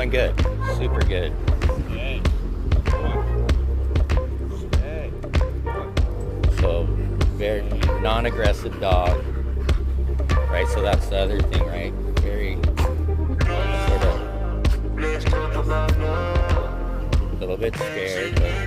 doing good. Super good. Hey. Hey. So, very non-aggressive dog. Right, so that's the other thing, right? Very sort of a little bit scared, but